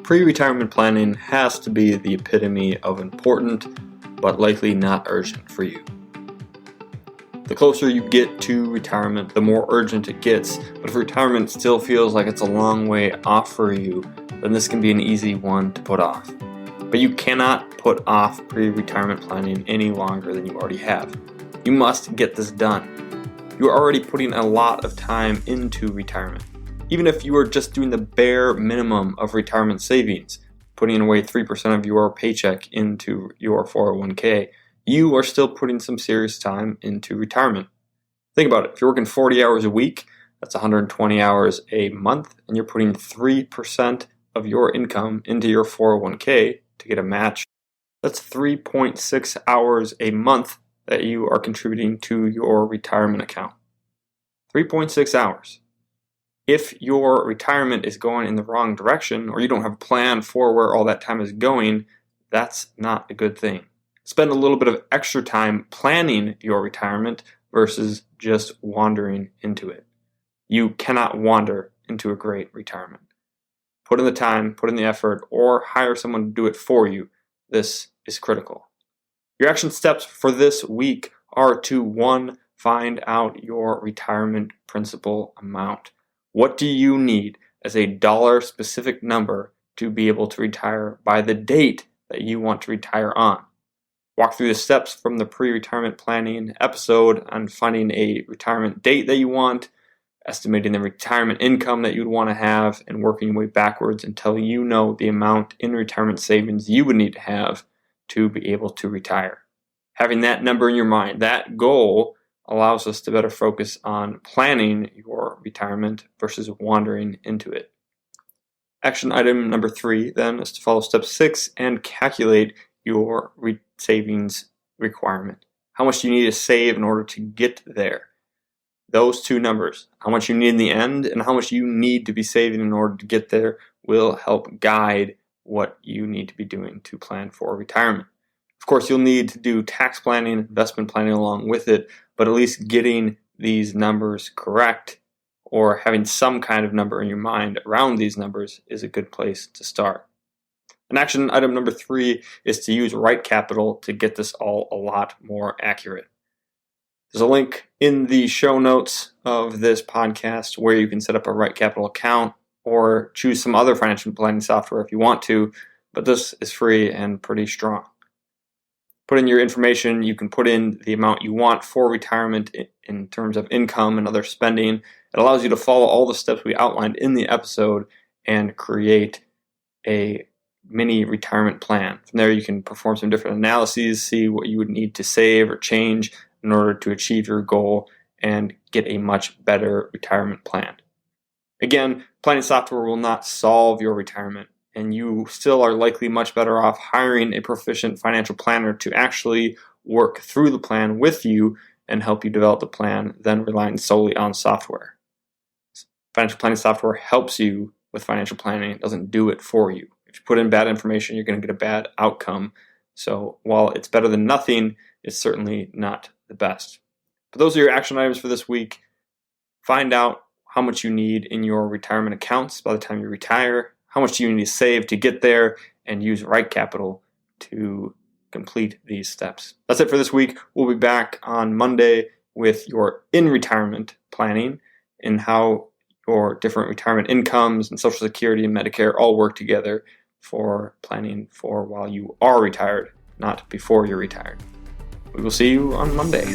Pre-retirement planning has to be the epitome of important, but likely not urgent for you. The closer you get to retirement, the more urgent it gets, but if retirement still feels like it's a long way off for you, then this can be an easy one to put off. But you cannot put off pre-retirement planning any longer than you already have. You must get this done. You are already putting a lot of time into retirement. Even if you are just doing the bare minimum of retirement savings, putting away 3% of your paycheck into your 401k, you are still putting some serious time into retirement. Think about it. If you're working 40 hours a week, that's 120 hours a month, and you're putting 3% of your income into your 401k to get a match. That's 3.6 hours a month that you are contributing to your retirement account. 3.6 hours. If your retirement is going in the wrong direction, or you don't have a plan for where all that time is going, that's not a good thing. Spend a little bit of extra time planning your retirement versus just wandering into it. You cannot wander into a great retirement. Put in the time, put in the effort, or hire someone to do it for you. This is critical. Your action steps for this week are to 1, find out your retirement principal amount. What do you need as a dollar-specific number to be able to retire by the date that you want to retire on? Walk through the steps from the pre-retirement planning episode on finding a retirement date that you want, estimating the retirement income that you would want to have, and working your way backwards until you know the amount in retirement savings you would need to have to be able to retire. Having that number in your mind, that goal, allows us to better focus on planning your retirement versus wandering into it. Action item number 3 then is to follow step 6 and calculate your savings requirement. How much do you need to save in order to get there? Those two numbers, how much you need in the end and how much you need to be saving in order to get there, will help guide what you need to be doing to plan for retirement. Of course, you'll need to do tax planning, investment planning along with it, but at least getting these numbers correct or having some kind of number in your mind around these numbers is a good place to start. And action item number 3 is to use Right Capital to get this all a lot more accurate. There's a link in the show notes of this podcast where you can set up a Right Capital account or choose some other financial planning software if you want to, but this is free and pretty strong. Put in your information. You can put in the amount you want for retirement in terms of income and other spending. It allows you to follow all the steps we outlined in the episode and create a mini retirement plan. From there, you can perform some different analyses, see what you would need to save or change in order to achieve your goal and get a much better retirement plan. Again, planning software will not solve your retirement, and you still are likely much better off hiring a proficient financial planner to actually work through the plan with you and help you develop the plan than relying solely on software. Financial planning software helps you with financial planning. It doesn't do it for you. If you put in bad information, you're going to get a bad outcome. So while it's better than nothing, it's certainly not the best. But those are your action items for this week. Find out how much you need in your retirement accounts by the time you retire. How much do you need to save to get there, and use Right Capital to complete these steps. That's it for this week. We'll be back on Monday with your in-retirement planning and how your different retirement incomes and Social Security and Medicare all work together for planning for while you are retired, not before you're retired. We will see you on Monday.